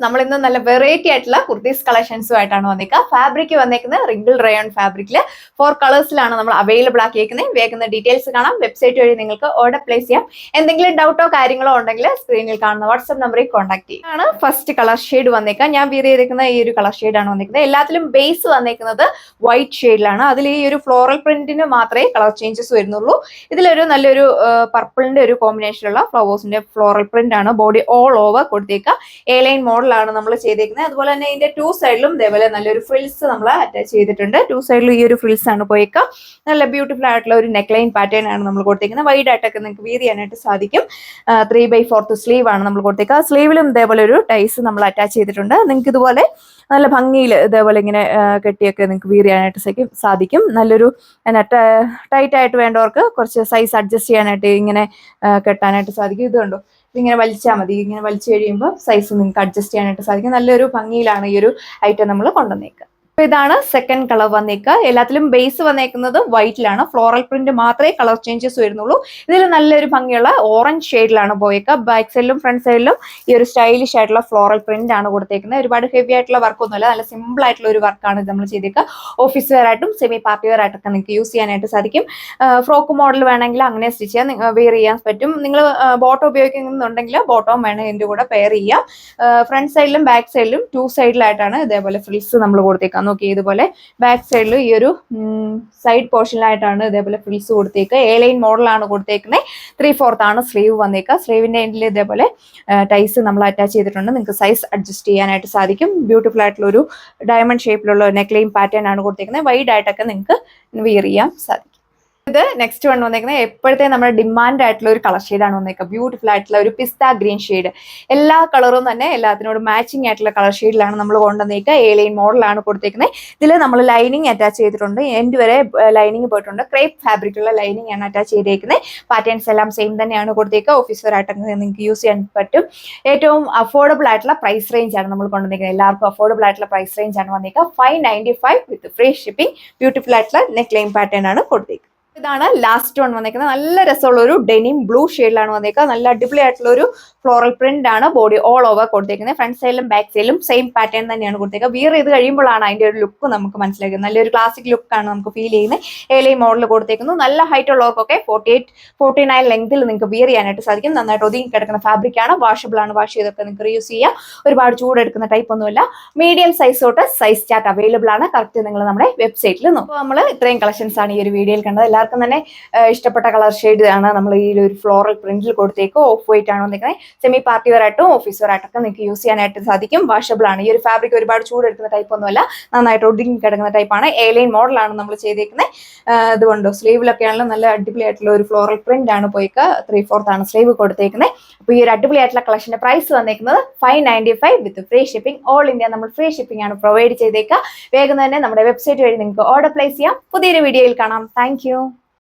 നമ്മൾ ഇന്ന് നല്ല വെറൈറ്റി ആയിട്ടുള്ള കുർത്തീസ് കളക്ഷൻസുമായിട്ടാണ് വന്നേക്കുക. ഫാബ്രിക് വന്നേക്കുന്നത് റിംഗിൾ റയോൺ ഫാബ്രിക്കിൽ 4 കളേഴ്സിലാണ് നമ്മൾ അവൈലബിൾ ആക്കിയേക്കുന്നത്. വേഗം ഡീറ്റെയിൽസ് കാണാം. വെബ്സൈറ്റ് വഴി നിങ്ങൾക്ക് ഓർഡർ പ്ലേസ് ചെയ്യാം. എന്തെങ്കിലും ഡൗട്ടോ കാര്യങ്ങളോ ഉണ്ടെങ്കിൽ സ്ക്രീനിൽ കാണുന്ന വാട്സ്ആപ്പ് നമ്പറിൽ കോൺടാക്ട് ചെയ്യും. ആണ് ഫസ്റ്റ് കളർ ഷെയ്ഡ് വന്നേക്കുക. ഞാൻ വിയർ ചെയ്തേക്കുന്ന ഈ ഒരു കളർ ഷെയ്ഡാണ് വന്നേക്കുന്നത്. എല്ലാത്തിലും ബേസ് വന്നേക്കുന്നത് വൈറ്റ് ഷെയ്ഡിലാണ്. അതിൽ ഈ ഒരു ഫ്ലോറൽ പ്രിന്റിന് മാത്രമേ കളർ ചേഞ്ചസ് വരുന്നുള്ളൂ. ഇതിലൊരു നല്ലൊരു പർപ്പിളിന്റെ ഒരു കോമ്പിനേഷനുള്ള ഫ്ലവേഴ്സിന്റെ ഫ്ലോറൽ പ്രിന്റ് ആണ്. ബോഡി ഓൾ ഓവർ കൊടുത്തേക്കുക. എ ലൈൻ മോഡലാണ് നമ്മൾ ചെയ്തേക്കുന്നത്. അതുപോലെ തന്നെ ഇതിന്റെ 2 സൈഡിലും ഇതേപോലെ നല്ലൊരു ഫ്രിൽസ് നമ്മൾ അറ്റാച്ച് ചെയ്തിട്ടുണ്ട്. 2 സൈഡിലും ഈ ഒരു ഫ്രിൽസ് ആണ് പോയേക്കുക. നല്ല ബ്യൂട്ടിഫുൾ ആയിട്ടുള്ള ഒരു നെക്ക് ലൈൻ പാറ്റേൺ ആണ് നമ്മൾ കൊടുത്തേക്കുന്നത്. വൈഡ് ആയിട്ടൊക്കെ നിങ്ങൾക്ക് വീർ ചെയ്യാനായിട്ട് സാധിക്കും. 3/4 സ്ലീവ് ആണ് നമ്മൾ കൊടുത്തേക്കുക. സ്ലീവിലും ഇതേപോലെ ഒരു ടൈസ് നമ്മൾ അറ്റാച്ച് ചെയ്തിട്ടുണ്ട്. നിങ്ങൾക്ക് ഇതുപോലെ നല്ല ഭംഗിയിൽ ഇതേപോലെ ഇങ്ങനെ കെട്ടിയൊക്കെ നിങ്ങൾക്ക് വീർ ചെയ്യാനായിട്ട് സാധിക്കും. നല്ലൊരു ടൈറ്റ് ആയിട്ട് വേണ്ടവർക്ക് കുറച്ച് സൈസ് അഡ്ജസ്റ്റ് ചെയ്യാനായിട്ട് ഇങ്ങനെ കെട്ടാനായിട്ട് സാധിക്കും. ഇത് കണ്ടോ, ഇതിങ്ങനെ വലിച്ചാൽ മതി. ഇങ്ങനെ വലിച്ചു കഴിയുമ്പോൾ സൈസ് നിങ്ങൾക്ക് അഡ്ജസ്റ്റ് ചെയ്യാനായിട്ട് സാധിക്കും. നല്ലൊരു ഭംഗിയിലാണ് ഈ ഒരു ഐറ്റം നമ്മൾ കൊണ്ടുവന്നേക്കുക. അപ്പൊ ഇതാണ് സെക്കൻഡ് കളർ വന്നേക്കുക. എല്ലാത്തിലും ബേസ് വന്നേക്കുന്നത് വൈറ്റിലാണ്. ഫ്ലോറൽ പ്രിന്റ് മാത്രമേ കളർ ചേഞ്ചസ് വരുന്നുള്ളൂ. ഇതിൽ നല്ലൊരു ഭംഗിയുള്ള ഓറഞ്ച് ഷെയ്ഡിലാണ് പോയേക്കുക. ബാക്ക് സൈഡിലും ഫ്രണ്ട് സൈഡിലും ഈ ഒരു സ്റ്റൈലിഷ് ആയിട്ടുള്ള ഫ്ലോറൽ പ്രിന്റ് ആണ് കൊടുത്തേക്കുന്നത്. ഒരുപാട് ഹെവി ആയിട്ടുള്ള വർക്കൊന്നുമല്ല, നല്ല സിമ്പിൾ ആയിട്ടുള്ള ഒരു വർക്കാണ് നമ്മൾ ചെയ്തേക്കുക. ഓഫീസ് വെയർ ആയിട്ടും സെമി പാർട്ടി വെയർ ആയിട്ടൊക്കെ നിങ്ങൾക്ക് യൂസ് ചെയ്യാനായിട്ട് സാധിക്കും. ഫ്രോക്ക് മോഡൽ വേണമെങ്കിൽ അങ്ങനെ സ്റ്റിച്ച് ചെയ്യാൻ വെയർ ചെയ്യാൻ പറ്റും. നിങ്ങൾ ബോട്ടം ഉപയോഗിക്കുന്നുണ്ടെങ്കിൽ ബോട്ടം വേണം ഇതിന്റെ കൂടെ പെയർ ചെയ്യാം. ഫ്രണ്ട് സൈഡിലും ബാക്ക് സൈഡിലും 2 സൈഡിലായിട്ടാണ് ഇതേപോലെ ഫ്രിൽസ് നമ്മൾ കൊടുത്തേക്കുക. നോക്കി, ഇതുപോലെ ബാക്ക് സൈഡിൽ ഈ ഒരു സൈഡ് പോർഷനിലായിട്ടാണ് ഇതേപോലെ ഫ്രിൽസ് കൊടുത്തേക്കുക. എ ലൈൻ മോഡലാണ് കൊടുത്തേക്കുന്നത്. 3/4 ആണ് സ്ലീവ് വന്നേക്കുക. സ്ലീവിന്റെ എൻഡിൽ ഇതേപോലെ ടൈസ് നമ്മൾ അറ്റാച്ച് ചെയ്തിട്ടുണ്ട്. നിങ്ങൾക്ക് സൈസ് അഡ്ജസ്റ്റ് ചെയ്യാനായിട്ട് സാധിക്കും. ബ്യൂട്ടിഫുൾ ആയിട്ടുള്ള ഒരു ഡയമണ്ട് ഷേപ്പിലുള്ള നെക്ക് ലൈൻ പാറ്റേൺ ആണ് കൊടുത്തേക്കുന്നത്. വൈഡ് ആയിട്ടൊക്കെ നിങ്ങൾക്ക് വിയർ ചെയ്യാൻ സാധിക്കും. ഇത് നെക്സ്റ്റ് വൺ വന്നേക്കുന്നത് എപ്പോഴത്തെ നമ്മുടെ ഡിമാൻഡ് ആയിട്ടുള്ള ഒരു കളർ ഷെയ്ഡാണ് വന്നേക്കുക. ബ്യൂട്ടിഫുൾ ആയിട്ടുള്ള ഒരു പിസ്ത ഗ്രീൻ ഷെയ്ഡ്. എല്ലാ കളറും തന്നെ എല്ലാത്തിനോടും മാച്ചിങ് ആയിട്ടുള്ള കളർ ഷെയ്ഡിലാണ് നമ്മൾ കൊണ്ടുവന്നേക്കുക. എ ലൈൻ മോഡലാണ് കൊടുത്തേക്കുന്നത്. ഇതിൽ നമ്മൾ ലൈനിങ് അറ്റാച്ച് ചെയ്തിട്ടുണ്ട്. എൻഡ് വരെ ലൈനിങ് പോയിട്ടുണ്ട്. ക്രേപ്പ് ഫാബ്രിക്കുള്ള ലൈനിങ് ആണ് അറ്റാച്ച് ചെയ്തേക്കുന്നത്. പാറ്റേൺസ് എല്ലാം സെയിം തന്നെയാണ് കൊടുത്തേക്കുക. ഓഫീസ് വെയർ ആയിട്ടൊക്കെ നിങ്ങൾക്ക് യൂസ് ചെയ്യാൻ പറ്റും. ഏറ്റവും അഫോർഡബിൾ ആയിട്ടുള്ള പ്രൈസ് റേഞ്ച് ആണ് നമ്മൾ കൊണ്ടുവന്നേക്കുന്നത്. എല്ലാവർക്കും അഫോർഡബിൾ ആയിട്ടുള്ള പ്രൈസ് റേഞ്ച് ആണ് വന്നേക്കുക. 595 വിത്ത് ഫ്രീ ഷിപ്പിംഗ്. ബ്യൂട്ടിഫുൾ ആയിട്ടുള്ള നെക്ക് ലൈൻ പാറ്റേൺ ആണ് കൊടുത്തേക്കുക. ഇതാണ് ലാസ്റ്റ് വൺ വന്നേക്കുന്നത്. നല്ല രസമുള്ള ഒരു ഡെനിം ബ്ലൂ ഷെയ്ഡിലാണ് വന്നേക്കുക. നല്ല അടിപൊളി ആയിട്ടുള്ള ഒരു ഫ്ലോറൽ പ്രിന്റ് ആണ് ബോഡി ഓൾ ഓവർ കൊടുത്തേക്കുന്നത്. ഫ്രണ്ട് സൈഡിലും ബാക്ക് സൈഡിലും സെയിം പാറ്റേൺ തന്നെയാണ് കൊടുത്തേക്കുക. വിയർ ചെയ്ത് കഴിയുമ്പോഴാണ് അതിന്റെ ഒരു ലുക്ക് നമുക്ക് മനസ്സിലാക്കുന്നത്. നല്ലൊരു ക്ലാസിക് ലുക്കാണ് നമുക്ക് ഫീൽ ചെയ്യുന്നത്. എ മോഡൽ കൊടുത്തേക്കുന്നു. നല്ല ഹൈറ്റ് ഉള്ളവർക്കൊക്കെ 48-49 ലെങ്തിൽ നിങ്ങൾക്ക് വിയർ ചെയ്യാനായിട്ട് സാധിക്കും. നന്നായിട്ട് ഒതുങ്ങി കിടക്കുന്ന ഫാബ്രിക് ആണ്. വാഷബിൾ ആണ്. വാഷ് ചെയ്തൊക്കെ നിങ്ങൾക്ക് റീയൂസ് ചെയ്യാം. ഒരുപാട് ചൂടെടുക്കുന്ന ടൈപ്പ് ഒന്നുമില്ല. മീഡിയം സൈസ് തൊട്ട് സൈസ് ചാർട്ട് അവൈലബിൾ ആണ്. കറക്റ്റ് നിങ്ങൾ നമ്മുടെ വെബ്സൈറ്റിൽ നോക്കും. അപ്പോൾ നമ്മൾ ഇത്രയും കളക്ഷൻസ് ആണ് ഈ ഒരു വീഡിയോയിൽ കണ്ടത്. എല്ലാവർക്കും തന്നെ ഇഷ്ടപ്പെട്ട കളർ ഷെയ്ഡ് ആണ് നമ്മൾ ഈ ഒരു ഫ്ലോറൽ പ്രിന്റിൽ കൊടുത്തേക്ക്. ഓഫ് വൈറ്റ് ആണ് വന്നിരിക്കുന്നത്. സെമി പാർട്ടി വെയർ ആയിട്ടും ഓഫീസ് വെയർ ആയിട്ടൊക്കെ നിങ്ങൾക്ക് യൂസ് ചെയ്യാനായിട്ട് സാധിക്കും. വാഷബിൾ ആണ്. ഈ ഒരു ഫാബ്രിക് ഒരുപാട് ചൂടെടുക്കുന്ന ടൈപ്പ് ഒന്നുമല്ല. നന്നായിട്ട് ഒതുങ്ങി കിടക്കുന്ന ടൈപ്പാണ്. എ ലൈൻ മോഡലാണ് നമ്മൾ ചെയ്തേക്കുന്നത്. അതുകൊണ്ട് സ്ലീവിലൊക്കെ ആണെങ്കിലും നല്ല അടിപൊളി ആയിട്ടുള്ള ഒരു ഫ്ലോറൽ പ്രിന്റ് ആണ് പോയിക്കുക. 3/4 ആണ് സ്ലീവ് കൊടുത്തേക്കുന്നത്. അപ്പോൾ ഈ ഒരു അടിപൊളി ആയിട്ടുള്ള കളക്ഷന്റെ പ്രൈസ് വന്നേക്കുന്നത് 595 വിത്ത് ഫ്രീ ഷിപ്പിംഗ്. ഓൾ ഇന്ത്യ നമ്മൾ ഫ്രീ ഷിപ്പിംഗ് ആണ് പ്രൊവൈഡ് ചെയ്തേക്കുക. വേഗം തന്നെ നമ്മുടെ വെബ്സൈറ്റ് വഴി നിങ്ങൾക്ക് ഓർഡർ പ്ലേസ് ചെയ്യാം. പുതിയൊരു വീഡിയോയിൽ കാണാം. താങ്ക്